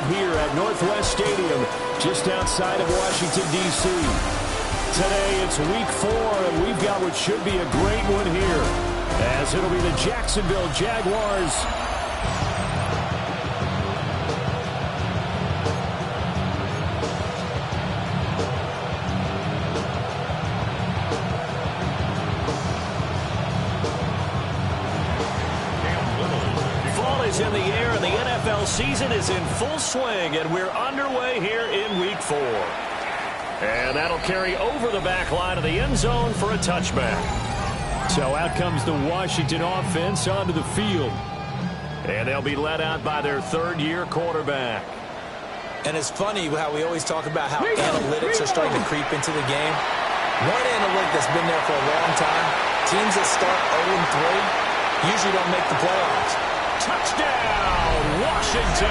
here at Northwest Stadium, just outside of Washington, D.C. Today, it's Week 4, and we've got what should be a great one here, as it'll be the Jacksonville Jaguars in the air, and the NFL season is in full swing, and we're underway here in Week 4. And that'll carry over the back line of the end zone for a touchback. So out comes the Washington offense onto the field. And they'll be led out by their third-year quarterback. And it's funny how we always talk about how analytics are starting to creep into the game. One analytic that's been there for a long time, teams that start 0-3 usually don't make the playoffs. Touchdown, Washington!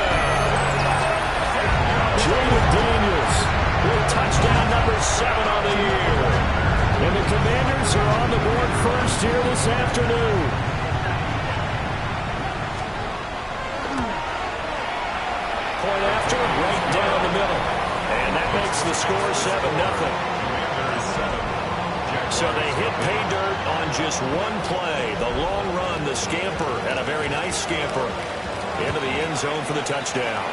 Jaden Daniels with touchdown number 7 on the year. And the Commanders are on the board first here this afternoon. Point after, right down the middle. And that makes the score 7-0. So they hit pay dirt on just one play. The long run, the scamper, and a very nice scamper into the end zone for the touchdown.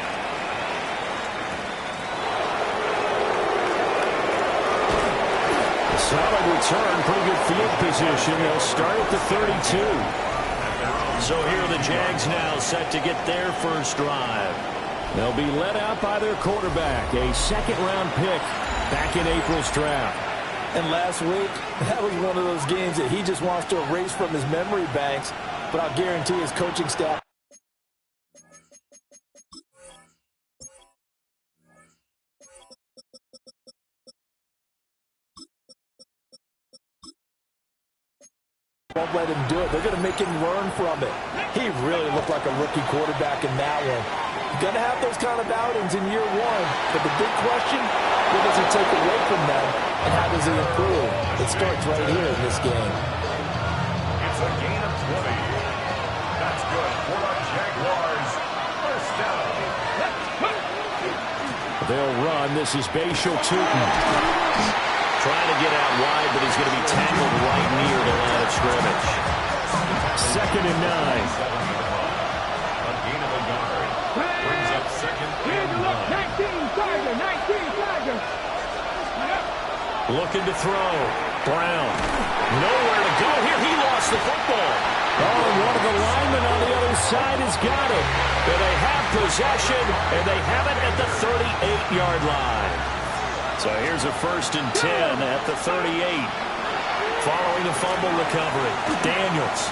A solid return, pretty good field position. They'll start at the 32. So here are the Jags now set to get their first drive. They'll be led out by their quarterback, a second-round pick back in April's draft. And last week, that was one of those games that he just wants to erase from his memory banks, but I'll guarantee his coaching staff. Won't let him do it. They're going to make him learn from it. He really looked like a rookie quarterback in that one. You're going to have those kind of outings in year one, but the big question, what does he take away from them, and how does he improve? It starts right here in this game. It's a gain of 20. That's good for the Jaguars. First down. They'll run. This is Bashal Tootin. Trying to get out wide, but he's going to be tackled right near the line of scrimmage. 2nd and 9. A gain of a yard. Brings up 2nd and 9. Looking to throw. Brown. Nowhere to go here. He lost the football. Oh, one of the linemen on the other side has got it. And they have possession, and they have it at the 38-yard line. So here's a 1st and 10 at the 38. Following the fumble recovery, Daniels.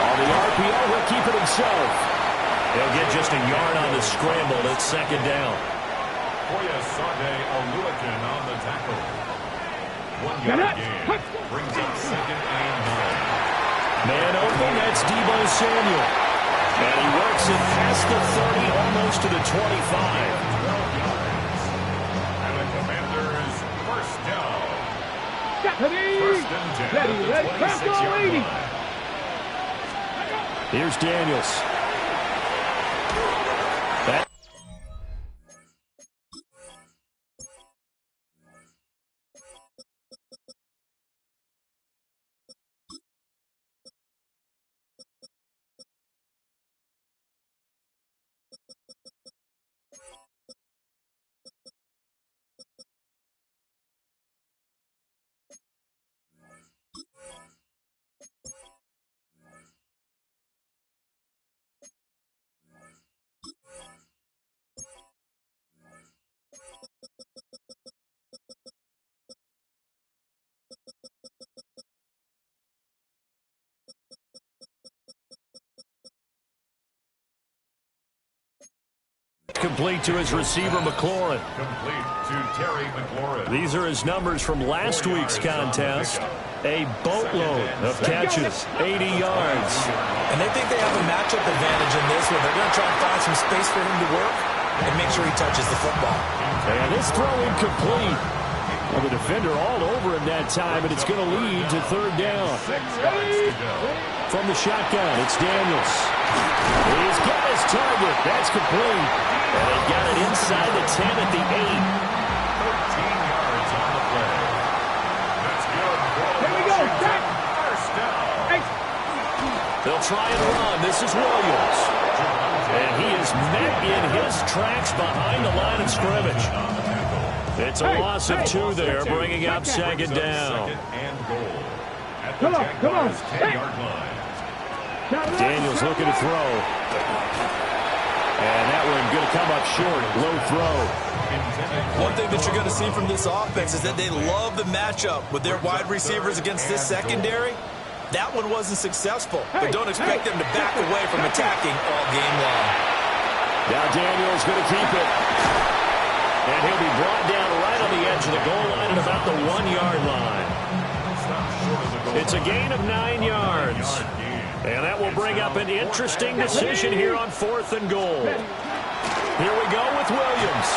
On the RPO, he'll keep it himself. He'll get just a yard on the scramble. It's 2nd down. Sade Aluakin on the tackle. 1-yard gain. Brings up 2nd and 9. Man open, that's Deebo Samuel. And he works it past the 30, almost to the 25. First and 10 at the 26-yard line. Here's Daniels. Complete to his receiver, McLaurin. Complete to Terry McLaurin. These are his numbers from last week's contest. A boatload of catches, 80 yards. And they think they have a matchup advantage in this one. They're going to try and find some space for him to work and make sure he touches the football. And this throw incomplete. Well, the defender all over him that time, and it's going to lead to third down. 6 yards to go. From the shotgun, it's Daniels. He's got his target. That's complete. And they got it inside the 10 at the 8. 13 yards on the play. That's good. Here we go. First down. They'll try and run. This is Williams. And he is met in his tracks behind the line of scrimmage. It's a loss of 2 there, bringing up second down. Second and goal. At the Come on. 10-yard line. Daniels looking to throw. And that one going to come up short. Low throw. One thing that you're going to see from this offense is that they love the matchup with their wide receivers against this secondary. That one wasn't successful, but don't expect them to back away from attacking all game long. Now Daniels going to keep it. And he'll be brought down right on the edge of the goal line at about the 1-yard line. It's a gain of 9 yards. And that will bring up an interesting decision here on 4th and goal. Here we go with Williams.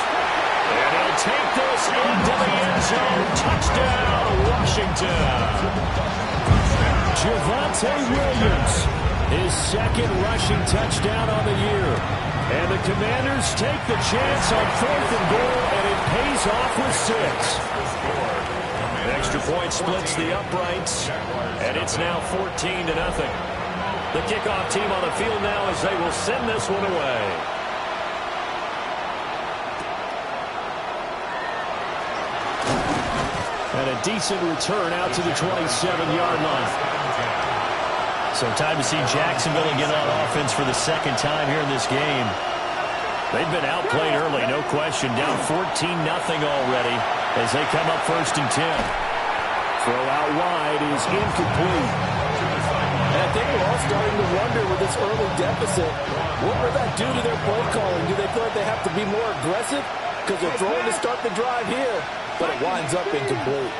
And he'll take this into the end zone. Touchdown, Washington. Javonte Williams, his second rushing touchdown on the year. And the Commanders take the chance on 4th and goal, and it pays off with 6. An extra point splits the uprights, and it's now 14-0. The kickoff team on the field now as they will send this one away. And a decent return out to the 27-yard line. So time to see Jacksonville get on offense for the second time here in this game. They've been outplayed early, no question. Down 14-0 already as they come up 1st and 10. Throw out wide is incomplete. And I think we're all starting to wonder with this early deficit, what will that do to their play calling? Do they feel like they have to be more aggressive? Because they're throwing to start the drive here, but it winds up incomplete.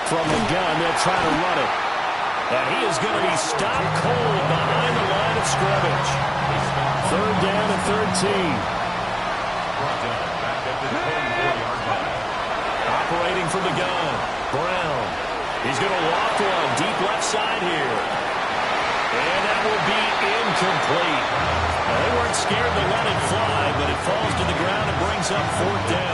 From the gun, they'll try to run it. And he is going to be stopped cold behind the line of scrimmage. 3rd down and 13. Operating from the gun, Brown. He's going to loft one deep left side here. And that will be incomplete. Now, they weren't scared to let it fly, but it falls to the ground and brings up 4th down.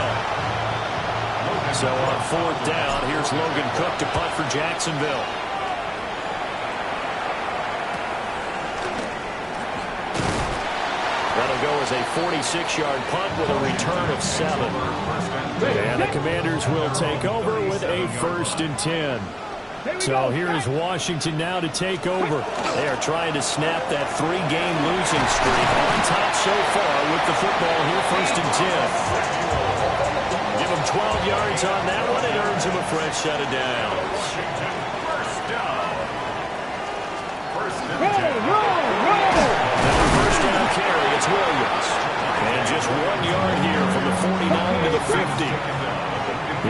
So on 4th down, here's Logan Cook to punt for Jacksonville. That'll go as a 46-yard punt with a return of 7. And the Commanders will take over with a 1st and 10. So here is Washington now to take over. They are trying to snap that 3-game losing streak. On top so far with the football here, 1st and 10. Give them 12 yards on that one. It earns them a fresh set of downs. First down. Another first down carry. It's Williams. And just 1 yard here from the 49 to the 50.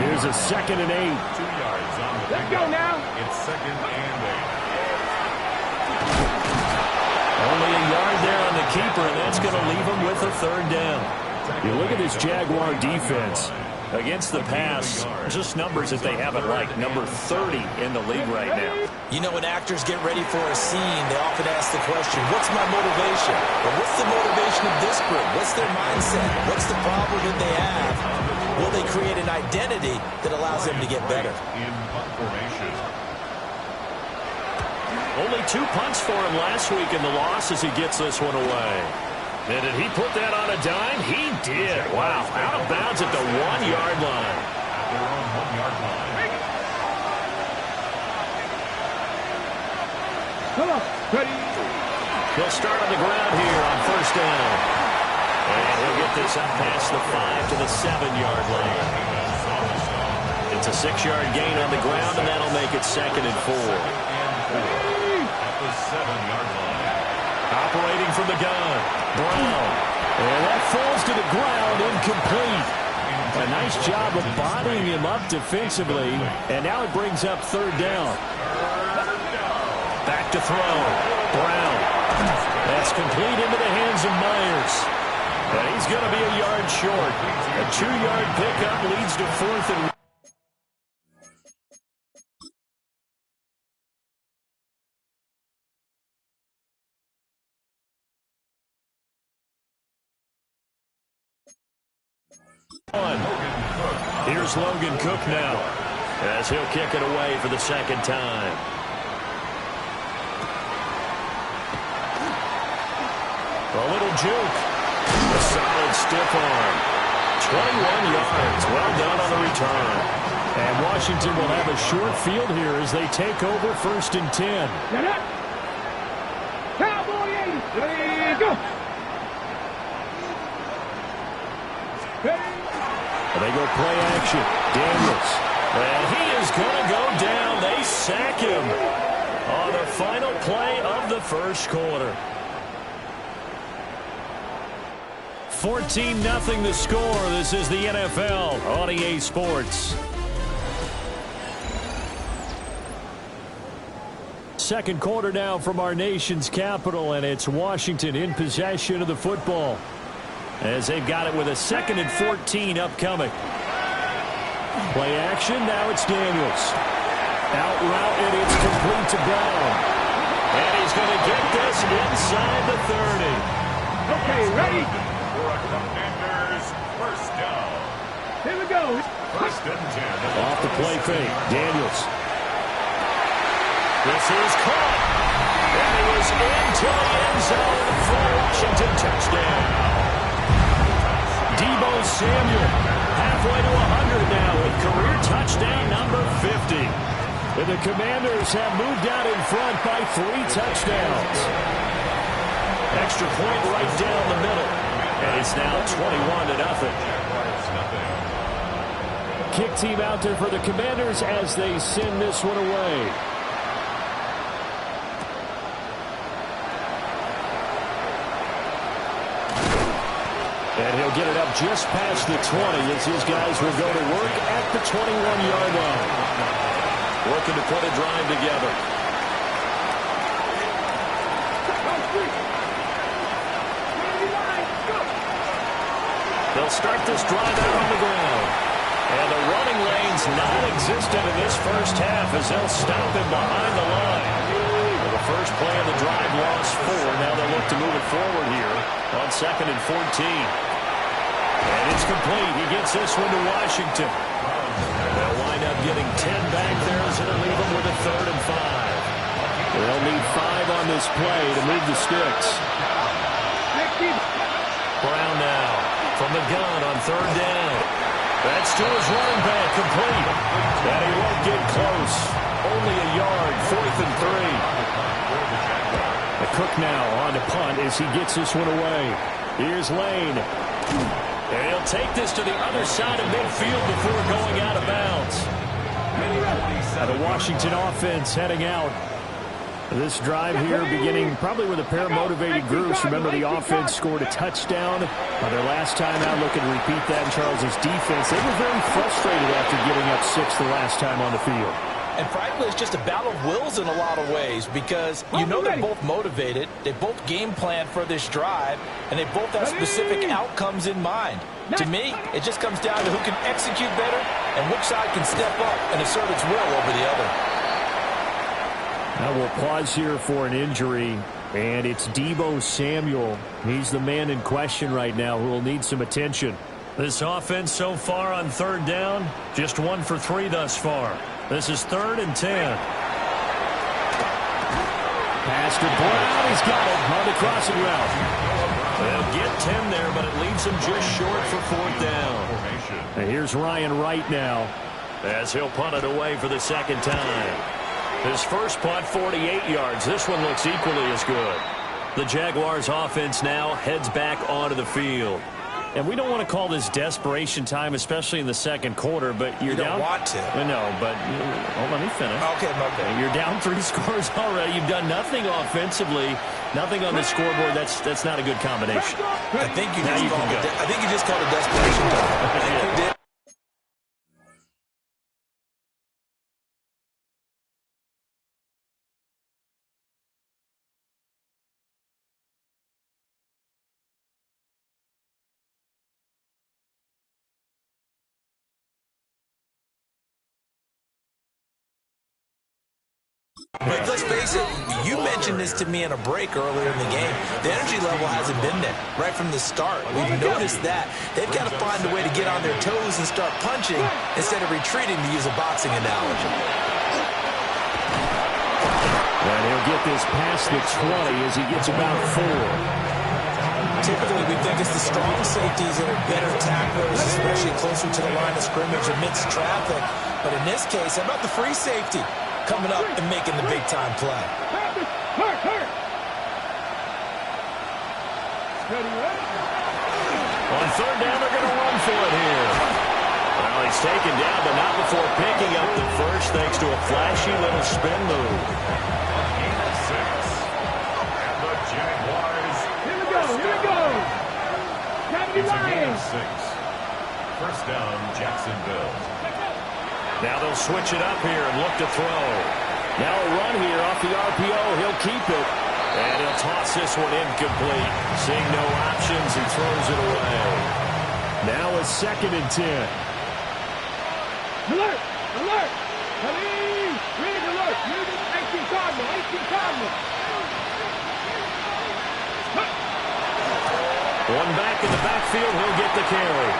Here's a 2nd and 8. 2 yards on the Let's go now. It's 2nd and 8. Only a yard there on the keeper, and that's going to leave him with a 3rd down. You look at this Jaguar defense. Against the pass, just numbers that they haven't liked. Number 30 in the league right now. You know, when actors get ready for a scene, they often ask the question, what's my motivation? Or what's the motivation of this group? What's their mindset? What's the problem that they have? Will they create an identity that allows them to get better? In punt formation. Only 2 punts for him last week in the loss as he gets this one away. And did he put that on a dime? He did. Wow. Out of bounds at the 1-yard line. At their own 1-yard line. Come on. Ready. He'll start on the ground here on 1st down. And he'll get this up past the 5 to the 7-yard line. It's a 6-yard gain on the ground, and that'll make it 2nd and 4. At the 7-yard line. Operating from the gun, Brown. And that falls to the ground, incomplete. A nice job of bodying him up defensively. And now it brings up 3rd down. Back to throw. Brown. That's complete into the hands of Myers. And he's going to be a yard short. A 2-yard pickup leads to 4th and 1. Here's Logan Cook now, as he'll kick it away for the second time. A little juke. A solid stiff arm. 21 yards. Well done on the return. And Washington will have a short field here as they take over 1st and 10. Cowboy 80. There you go. And they go play action. Daniels. And he is going to go down. They sack him on the final play of the first quarter. 14-0 the score. This is the NFL on EA Sports. Second quarter now from our nation's capital, and it's Washington in possession of the football as they've got it with a 2nd and 14 upcoming. Play action. Now it's Daniels. Out route, and it's complete to Brown. And he's going to get this inside the 30. Okay, ready? For a Commanders first down. Here we go. 1st and 10. Off the play fake. Daniels. This is caught. And he was into the end zone for a Washington touchdown. Deebo Samuel halfway to 100 now with career touchdown number 50. And the Commanders have moved out in front by 3 touchdowns. Extra point right down the middle. And it's now 21-0. Kick team out there for the Commanders as they send this one away. And he'll get it up just past the 20 as his guys will go to work at the 21-yard line. Working to put a drive together. They'll start this drive out on the ground. And the running lane's non-existent in this first half as they'll stop him behind the line. Well, the first play of the drive lost 4. Now they'll look to move it forward here on 2nd and 14. And it's complete. He gets this one to Washington. They'll wind up getting 10 back there as it'll leave them with a 3rd and 5. They'll need 5 on this play to move the sticks. Brown now from the gun on 3rd down. That's to his running back, complete. And he won't get close. Only a yard, 4th and 3. The Cook now on to punt as he gets this one away. Here's Lane. And he'll take this to the other side of midfield before going out of bounds. The Washington offense heading out. This drive here beginning probably with a pair of motivated groups. Remember, the offense scored a touchdown on their last time out. Looking to repeat that in Charles's defense. They were very frustrated after giving up 6 the last time on the field. And frankly, it's just a battle of wills in a lot of ways because you know they're both motivated. They both game plan for this drive, and they both have specific outcomes in mind. To me, it just comes down to who can execute better and which side can step up and assert its will over the other. Now we'll pause here for an injury, and it's Deebo Samuel. He's the man in question right now who will need some attention. This offense so far on 3rd down, just 1 for 3 thus far. This is 3rd and 10. Pass to Brown. He's got it on the crossing route. They'll get 10 there, but it leaves him just short for 4th down. And here's Ryan Wright now as he'll punt it away for the 2nd time. His first punt, 48 yards. This one looks equally as good. The Jaguars offense now heads back onto the field. And we don't want to call this desperation time, especially in the second quarter, but you're down. You don't want to. No, but let me finish. Okay. You're down 3 scores already. You've done nothing offensively, nothing on the scoreboard. That's not a good combination. I think you just called it desperation time. I think you did. But let's face it, you mentioned this to me in a break earlier in the game. The energy level hasn't been there right from the start. We've noticed that. They've got to find a way to get on their toes and start punching instead of retreating, to use a boxing analogy. And he'll get this past the 20 as he gets about 4. Typically, we think it's the strong safeties that are better tacklers, especially closer to the line of scrimmage amidst traffic. But in this case, how about the free safety coming up and making the big-time play? On third down, they're going to run for it here. Well, he's taken down, but not before picking up the first, thanks to a flashy little spin move. Gain of 6. And the Jaguars. Here we go. It's a gain of 6. First down, Jacksonville. Now they'll switch it up here and look to throw. Now a run here off the RPO. He'll keep it. And he'll toss this one incomplete. Seeing no options, he throws it away. Now a 2nd and 10. Alert! Read alert! 18 Cardinal! One back in the backfield, he'll get the carry.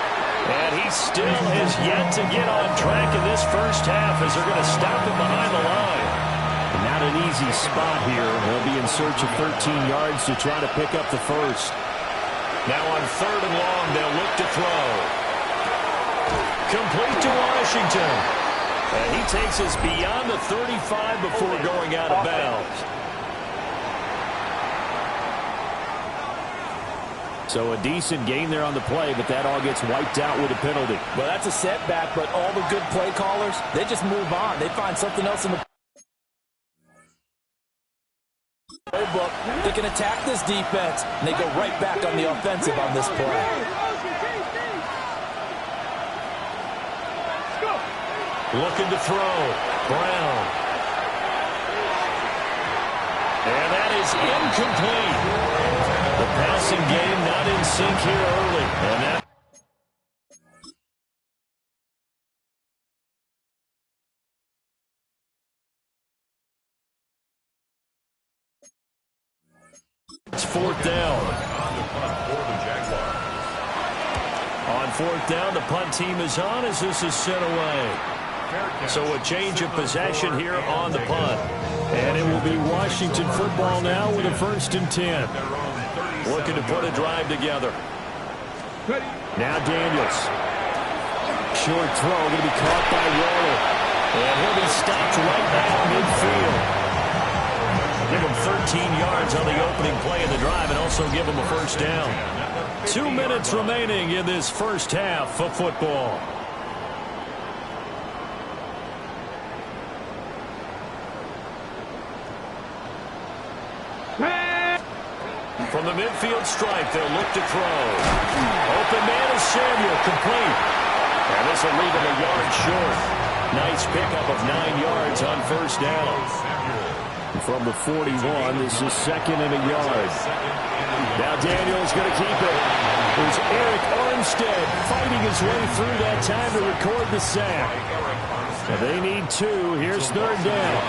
And he still has yet to get on track in this first half as they're going to stop him behind the line. And not an easy spot here. They'll be in search of 13 yards to try to pick up the first. Now on 3rd and long, they'll look to throw. Complete to Washington. And he takes us beyond the 35 before going out of bounds. So a decent gain there on the play, but that all gets wiped out with a penalty. Well, that's a setback, but all the good play callers, they just move on. They find something else in the playbook. They can attack this defense, and they go right back on the offensive on this play. Looking to throw. Brown. And that is incomplete. The passing game not in sync here early. And that it's 4th down. On 4th down, the punt team is on as this is sent away. So a change of possession here on the punt. And it will be Washington football now with a 1st and 10. Looking to put a drive together. Now Daniels. Short throw, going to be caught by Waller. And he'll be stopped right back midfield. Give him 13 yards on the opening play of the drive and also give him a 1st down. 2 minutes remaining in this first half of football. From the midfield stripe, they'll look to throw. Open man is Samuel, complete. And this will leave him a yard short. Nice pickup of 9 yards on 1st down. From the 41, this is 2nd and a yard. Now Daniel's going to keep it. There's Eric Armstead fighting his way through that time to record the sack. And they need 2. Here's 3rd down.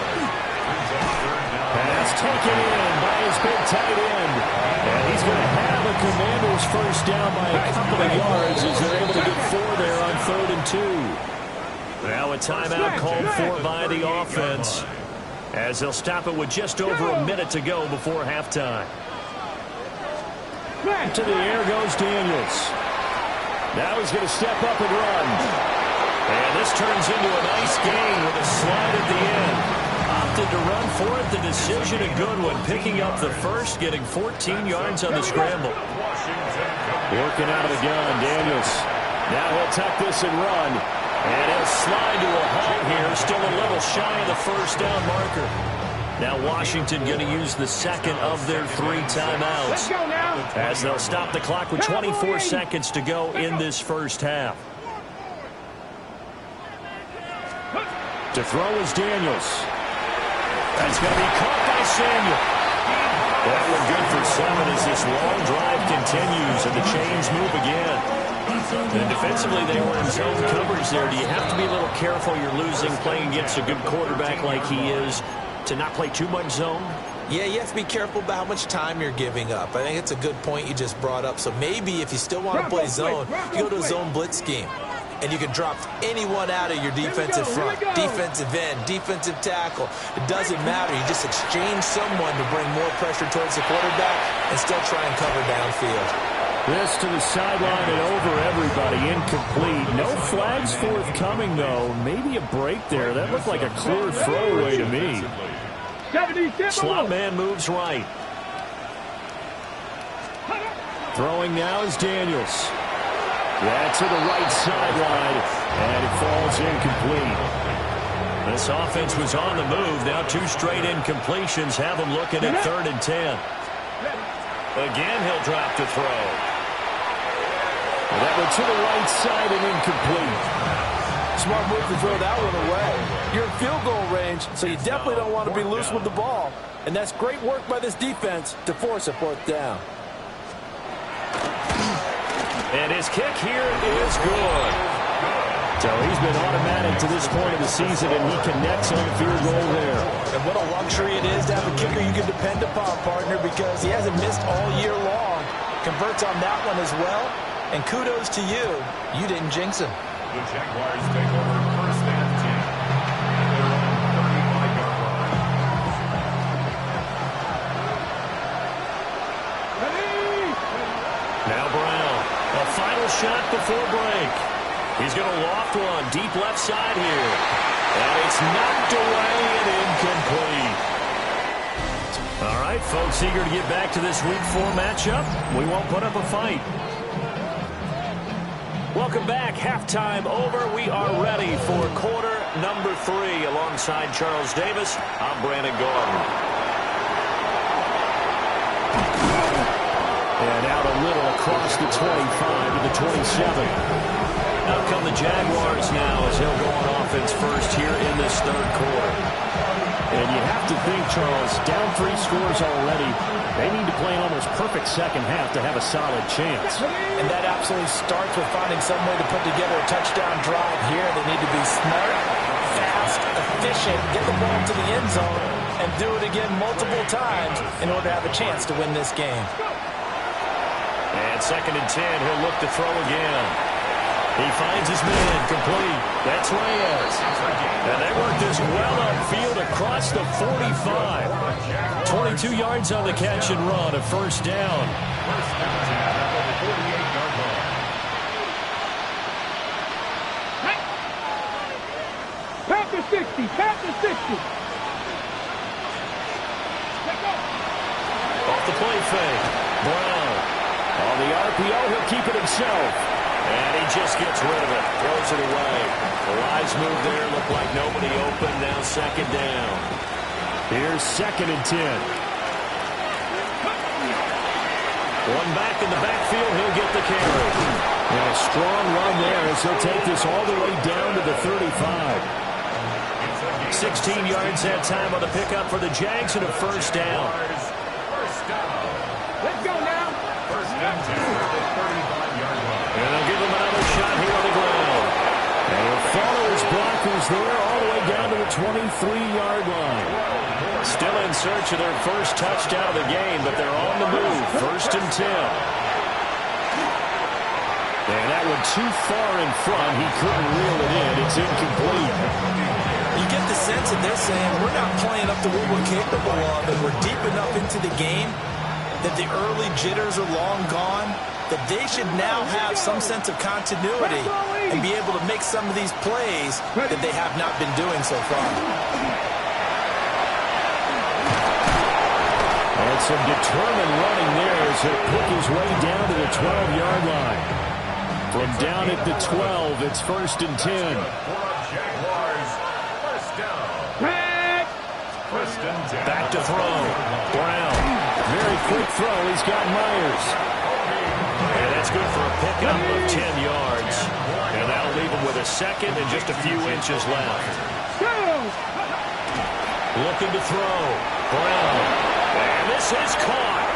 Pass taken in by his big tight end. And he's going to have a Commander's 1st down by a couple of yards as they're able to get 4 there on 3rd and 2. Now a timeout called for by the offense as they'll stop it with just over a minute to go before halftime. To the air goes Daniels. Now he's going to step up and run. And this turns into a nice gain with a slide at the end. Opted to run for it. The decision a good one. Picking up the first, getting 14 yards on the scramble. Working out of the gun, Daniels. Now he'll tuck this and run. And he'll slide to a halt here. Still a little shy of the 1st down marker. Now Washington going to use the 2nd of their 3 timeouts as they'll stop the clock with 24 seconds to go in this first half. To throw is Daniels. That's going to be caught by Samuel. That one good for 7 as this long drive continues and the chains move again. And defensively, they were in zone coverage there. Do you have to be a little careful? You're losing playing against a good quarterback like he is. to not play too much zone? Yeah, you have to be careful about how much time you're giving up. I think it's a good point you just brought up. So maybe if you still want to play zone, you go to a zone blitz scheme. And you can drop anyone out of your defensive front, defensive end, defensive tackle. It doesn't matter. You just exchange someone to bring more pressure towards the quarterback and still try and cover downfield. This to the sideline and over everybody. Incomplete. No flags forthcoming, though. Maybe a break there. That looked like a clear throwaway to me. Slot man moves right. Throwing now is Daniels. That's to the right sideline, and it falls incomplete. This offense was on the move. Now 2 straight incompletions have them looking at 3rd and 10. Again, he'll drop to throw. That one to the right side and incomplete. Smart move to throw that one away. You're in field goal range, so you definitely don't want to be loose with the ball. And that's great work by this defense to force a 4th down. And his kick here is good. So he's been automatic to this point of the season, and he connects on the field goal there. And what a luxury it is to have a kicker you can depend upon, partner, because he hasn't missed all year long. Converts on that one as well. And kudos to you. You didn't jinx him. The Jaguars take over 1st and 10. And they're on 35-yard line. Now Brown. A final shot before break. He's going to loft one deep left side here. And it's knocked away and incomplete. All right, folks, eager to get back to this Week 4 matchup. We won't put up a fight. Welcome back. Halftime over. We are ready for quarter number 3. Alongside Charles Davis, I'm Brandon Gordon. And out a little across the 25 to the 27. Out come the Jaguars now as he'll go on offense first here in this 3rd quarter. And you have to think, Charles, down 3 scores already. They need to play an almost perfect second half to have a solid chance. And that absolutely starts with finding some way to put together a touchdown drive here. They need to be smart, fast, efficient, get the ball to the end zone, and do it again multiple times in order to have a chance to win this game. And 2nd and 10, he'll look to throw again. He finds his man, complete. That's Reyes. And they work this well upfield across the 45. 22 yards on the catch and run, a 1st down. 1st and 10 at the 48-yard line. Pat the 60, pat the 60. Off the play fake. Brown. On the RPO, he'll keep it himself. And he just gets rid of it. Throws it away. The wise move there. Looked like nobody open. Now 2nd down. Here's 2nd and 10. One back in the backfield. He'll get the carry. And a strong run there as he'll take this all the way down to the 35. 16 yards that time on the pickup for the Jags and a 1st down. Let's go now. 1st and 10 at the 35-yard line. And they'll give him another shot here on the ground. And he'll follow his blockers there all the way down to the 23-yard line. Still in search of their 1st touchdown of the game, but they're on the move. 1st and 10. And that one too far in front. He couldn't reel it in. It's incomplete. You get the sense that they're saying we're not playing up to what we're capable of, and we're deep enough into the game that the early jitters are long gone, that they should now have some sense of continuity and be able to make some of these plays that they have not been doing so far. And some determined running there as he'll pick his way down to the 12-yard line. From down at the 12, it's 1st and 10. Jaguars, 1st down. 1st and 10. Back to throw. Brown. Very quick throw. He's got Myers. And that's good for a pickup of 10 yards. And that'll leave him with a 2nd and just a few inches left. Looking to throw. Brown. And this is caught.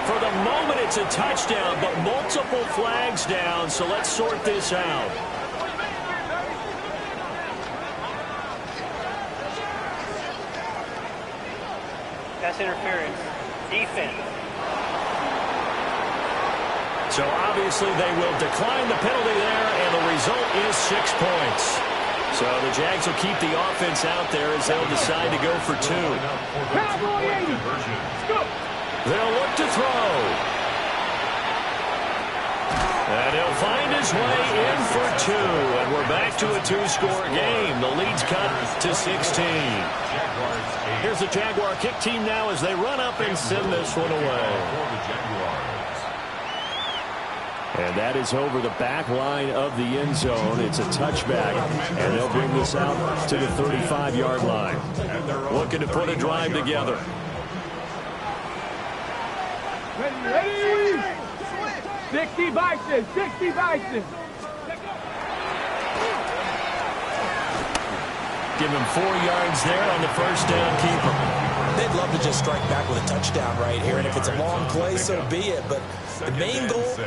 For the moment, it's a touchdown, but multiple flags down, so let's sort this out. Pass interference. Defense. So obviously they will decline the penalty there, and the result is 6 points. So the Jags will keep the offense out there as they'll decide to go for 2. They'll look to throw. And he'll find his way in for 2. And we're back to a 2-score game. The lead's cut to 16. Here's the Jaguar kick team now as they run up and send this one away. And that is over the back line of the end zone. It's a touchback, and they'll bring this out to the 35-yard line. Looking to put a drive together. Ready? 60 Bison, 60 Bison. Give him 4 yards there on the first down keeper. They'd love to just strike back with a touchdown right here, and if it's a long play, so be it. But the main goal,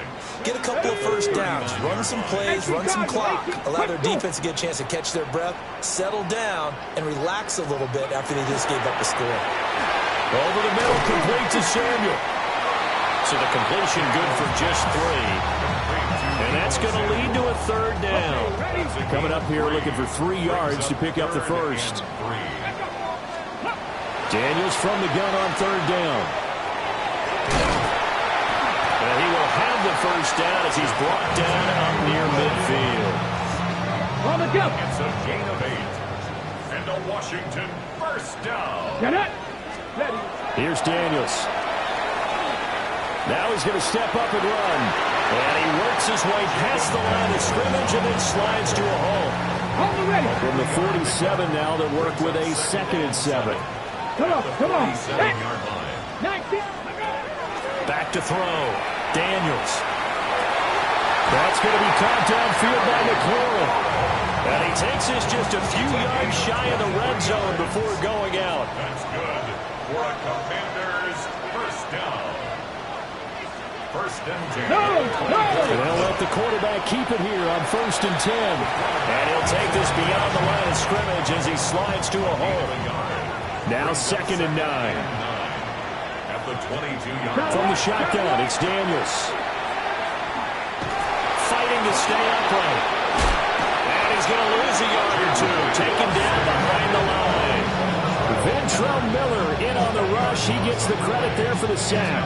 get a couple of first downs, run some plays, run some clock, allow their defense to get a chance to catch their breath, settle down, and relax a little bit after they just gave up a score. Over the middle, complete to Samuel. So the completion good for just 3. And that's going to lead to a 3rd down. Coming up here looking for 3 yards to pick up the first. Daniels from the gun on 3rd down. And he will have the first down as he's brought down up near midfield. On the go. It's a gain of 8. And a Washington first down. Get it. Ready. Here's Daniels. Now he's going to step up and run. And he works his way past the line of scrimmage and then slides to a hole. On the ready. From the 47 now, they'll work with a 2nd and 7. Come on. 19. Back to throw. Daniels. That's going to be caught downfield by McLaurin. And he takes this just a few yards shy of the red zone before going out. That's good for a Commanders first down. 1st and 10. And they'll let the quarterback keep it here on 1st and 10. And he'll take this beyond the line of scrimmage as he slides to a hole. Now 2nd and 9. At the 22-yard. From the shotgun, it's Daniels. Fighting to stay upright. And he's going to lose a yard or 2. Taken down behind the line. Ventrell Miller in on the rush. He gets the credit there for the sack.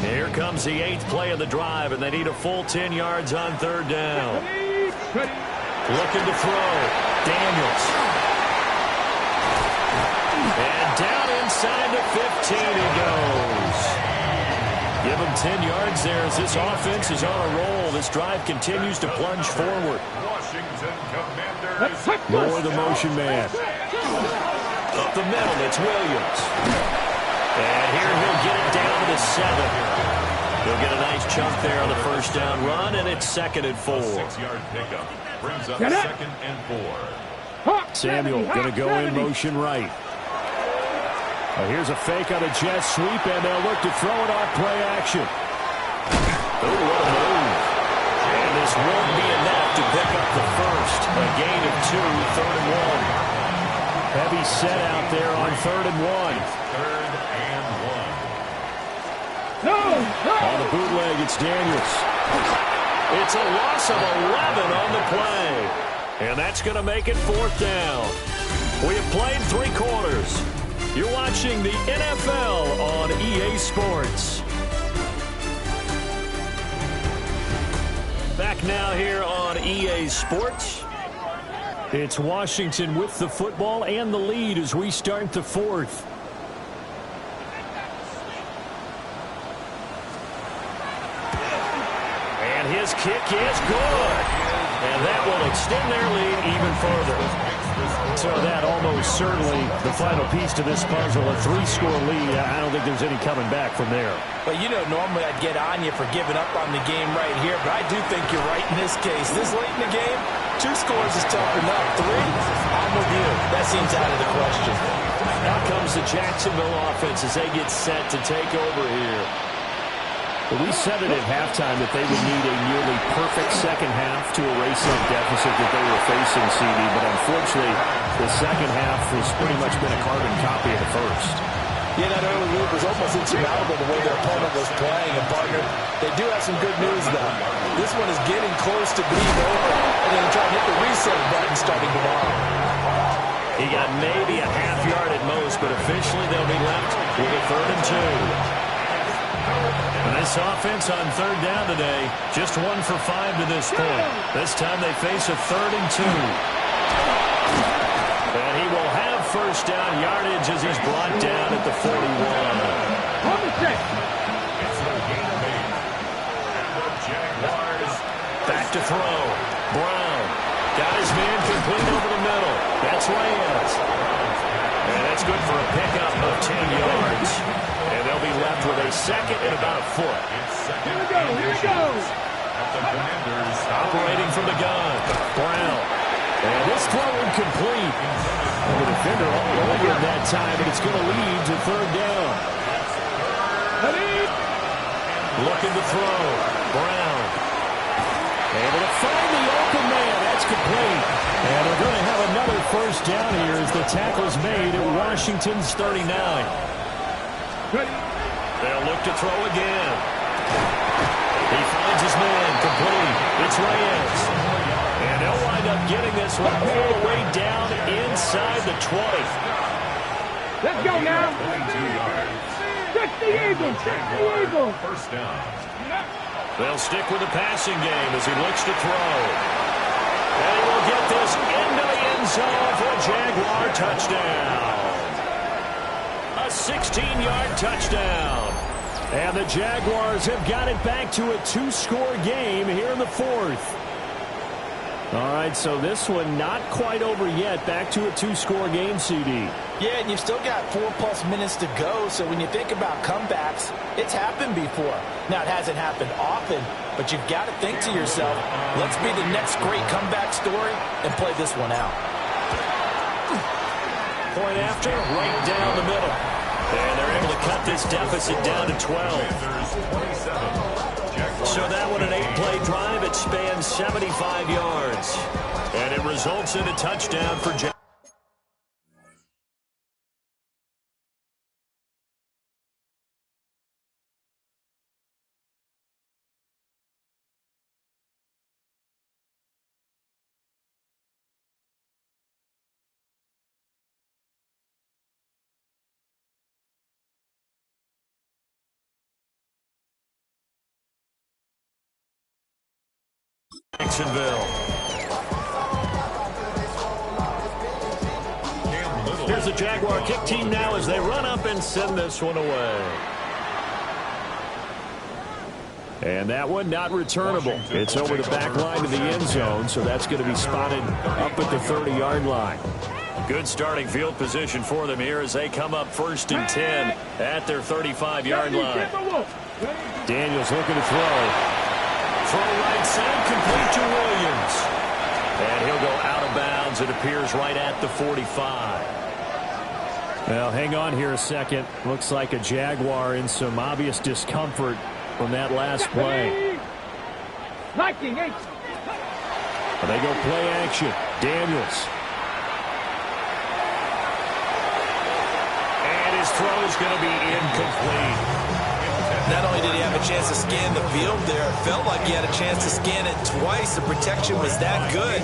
Here comes the 8th play of the drive, and they need a full 10 yards on 3rd down. Looking to throw. Daniels. And down inside the 15 he goes. Give him 10 yards there as this offense is on a roll. This drive continues to plunge forward. Washington Commanders. Lower the motion man. Up the middle, it's Williams. And here he'll get it down to the 7. He'll get a nice chunk there on the first down run, and it's 2nd and 4. 6-yard pickup brings up 2nd and 4. Samuel going to go in motion right. Here's a fake on a jet sweep, and they'll look to throw it off play action. Oh, what a move. And this won't be enough to pick up the first. A gain of 2, 3rd and 1. Heavy set out there on 3rd and 1. 3rd and 1. On the bootleg, it's Daniels. It's a loss of 11 on the play. And that's going to make it 4th down. We have played 3 quarters. You're watching the NFL on EA Sports. Back now here on EA Sports. It's Washington with the football and the lead as we start the 4th. And his kick is good. And that will extend their lead even further. So that almost certainly the final piece to this puzzle, a 3-score lead. I don't think there's any coming back from there. But, you know, normally I'd get on you for giving up on the game right here, but I do think you're right in this case. This late in the game, 2 scores is tough enough. 3, I'm with you. That seems out of the question. Now comes the Jacksonville offense as they get set to take over here. But we said it at halftime that they would need a nearly perfect second half to erase that deficit that they were facing, CD. But unfortunately, the second half has pretty much been a carbon copy of the first. Yeah, that early lead was almost insurmountable the way their opponent was playing. And, partner, they do have some good news, though. This one is getting close to being over, and they're trying to hit the reset button starting tomorrow. He got maybe a half yard at most, but officially they'll be left with a 3rd and 2. And this offense on 3rd down today, just 1 for 5 to this point. This time they face a 3rd and 2. And he will have first down yardage as he's brought down at the 41. Back to throw. Brown got his man complete over the middle. That's Reyes. And that's good for a pickup of 10 yards. And they'll be left with a 2nd and about a foot. Here we go. Operating from the gun. Brown. And this throw incomplete. The defender all over him that time, and it's going to lead to 3rd down. Looking to throw. Brown. Able to find the open man. That's complete. And they're going to have another first down here as the tackle's made at Washington's 39. They'll look to throw again. He finds his man. Complete. It's Reyes. And they'll wind up getting this one all the way down inside the 20. Let's go now. Check the eagle. Check the eagle. First down. They'll stick with the passing game as he looks to throw. And he will get this into the end zone for a Jaguar touchdown. A 16-yard touchdown. And the Jaguars have got it back to a 2-score game here in the 4th. All right, so this one not quite over yet. Back to a 2-score game, CD. Yeah, and you've still got 4+ minutes to go, so when you think about comebacks, it's happened before. Now, it hasn't happened often, but you've got to think to yourself, let's be the next great comeback story and play this one out. Point after, right down the middle. And they're able to cut this deficit down to 12. So that one, an 8-play drive. It spans 75 yards. And it results in a touchdown for Jack. Jacksonville. Here's the Jaguar kick team now as they run up and send this one away. And that one not returnable. It's over the back line to the end zone, so that's going to be spotted up at the 30-yard line. Good starting field position for them here as they come up 1st and 10 at their 35-yard line. Daniels looking to throw. Throw right side, complete to Williams. And he'll go out of bounds. It appears right at the 45. Well, hang on here a second. Looks like a Jaguar in some obvious discomfort from that last play. Liking it. They go play action. Daniels. And his throw is going to be incomplete. Not only did he have a chance to scan the field there, it felt like he had a chance to scan it twice. The protection was that good.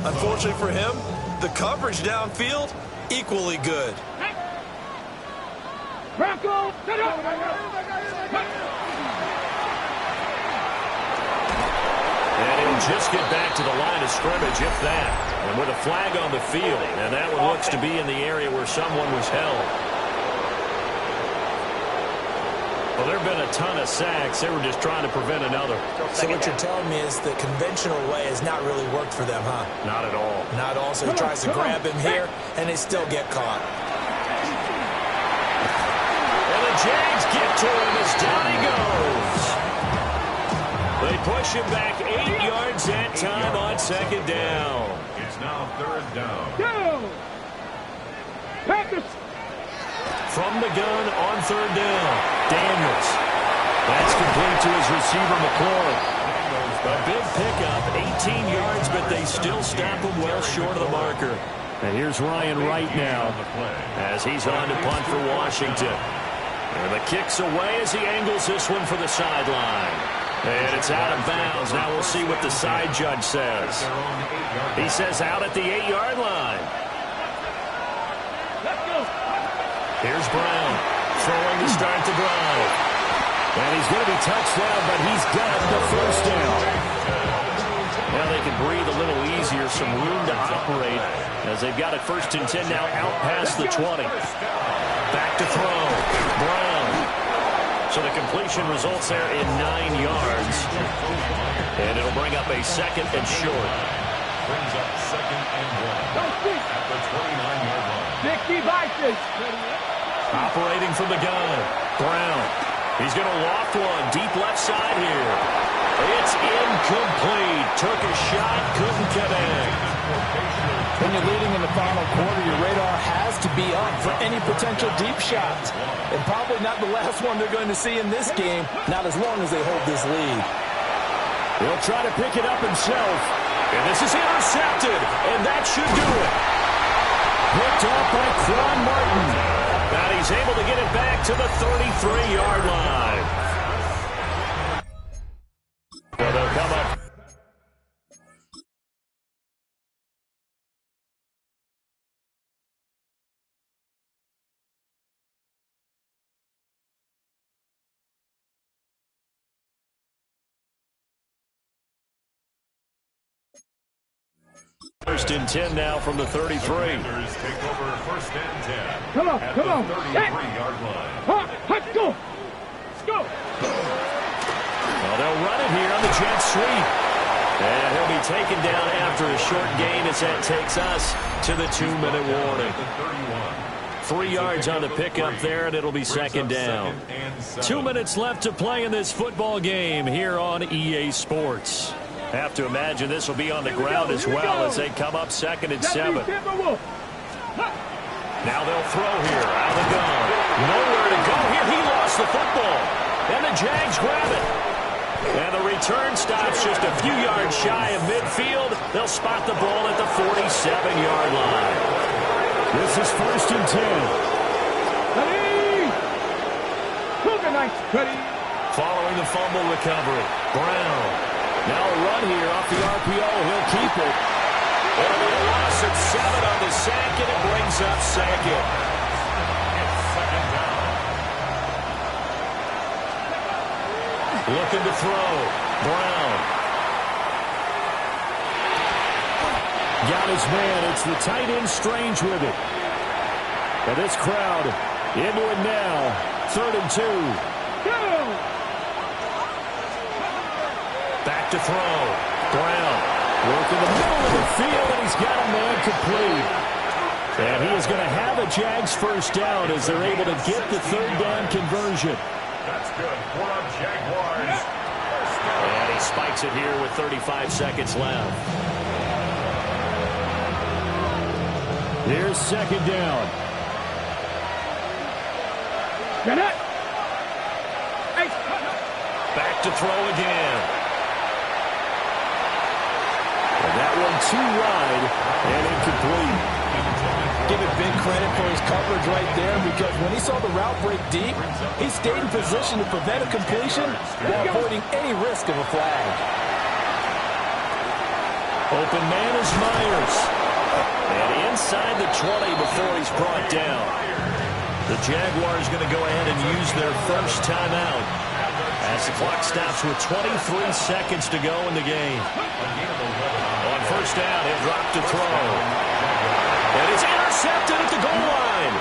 Unfortunately for him, the coverage downfield, equally good. Bronco, set up. And he'll just get back to the line of scrimmage, if that. And with a flag on the field, and that one looks to be in the area where someone was held. Well, there have been a ton of sacks. They were just trying to prevent another. So what you're telling me is the conventional way has not really worked for them, huh? Not at all. Not all. So he tries to grab him here, and they still get caught. And the Jags get to him as down he goes. They push him back 8 yards that time on 2nd down. It's now 3rd down. Go. Packers. From the gun on 3rd down. Daniels. That's complete to his receiver, McLaurin. A big pickup, 18 yards, but they still stop him well short of the marker. And here's Ryan Wright now as he's on to punt for Washington. And the kick's away as he angles this one for the sideline. And it's out of bounds. Now we'll see what the side judge says. He says out at the 8-yard line. Here's Brown throwing to start the drive. And he's going to be touched down, but he's got the first down. Now they can breathe a little easier, some room to operate as they've got it 1st and 10 now out past the 20. Back to throw. Brown. So the completion results there in 9 yards. And it'll bring up a 2nd and short. Brings up 2nd and 1 at the 29-yard line. Operating from the gun. Brown. He's going to loft one deep left side here. It's incomplete. Took a shot, couldn't connect. When you're leading in the final quarter, your radar has to be up for any potential deep shots. And probably not the last one they're going to see in this game, not as long as they hold this lead. He'll try to pick it up himself. And this is intercepted, and that should do it. Picked up by Quan Martin. And he's able to get it back to the 33-yard line. So they'll come up. First and 10 now from the 33. Take over 1st and 10. Come on. At the 33-yard line. Let's go. Let's go. Well, they'll run it here on the jet sweep. And he'll be taken down after a short gain as that takes us to the 2-minute warning. 3 yards on the pickup there, and it'll be 2nd down. 2 minutes left to play in this football game here on EA Sports. Have to imagine this will be on the ground as well as they come up 2nd and 7. Now they'll throw here out of the gun. Nowhere to go here. He lost the football. And the Jags grab it. And the return stops just a few yards shy of midfield. They'll spot the ball at the 47-yard line. This is 1st and 10. Ready. Following the fumble recovery, Brown. Now a run here off the RPO. He'll keep it. It'll be a loss at 7 on the sack, and it brings up 2nd. It's 2nd down. Looking to throw. Brown. Got his man. It's the tight end Strange with it. And this crowd into it now. 3rd and 2. Go. Back to throw. Brown. Work in the middle of the field, and he's got a man complete. And he is going to have a Jags 1st down as they're able to get the 3rd down conversion. That's good for our Jaguars. And he spikes it here with 35 seconds left. Here's 2nd down. Get it. Back to throw again. And that one too wide and incomplete. Give it big credit for his coverage right there, because when he saw the route break deep, he stayed in position to prevent a completion while avoiding any risk of a flag. Open man is Myers. And inside the 20 before he's brought down. The Jaguars going to go ahead and use their first timeout as the clock stops with 23 seconds to go in the game. On 1st down, he'll drop to throw. And it's intercepted at the goal line.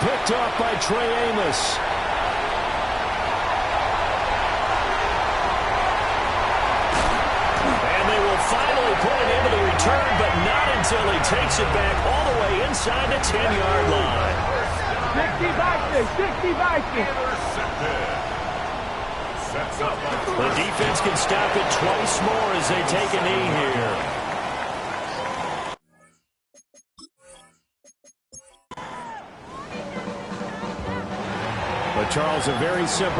Picked off by Trey Amos. And they will finally put it into the return, but not until he takes it back all the way inside the 10-yard line. 60-60. The defense can stop it twice more as they take a knee here. But Charles, a very simple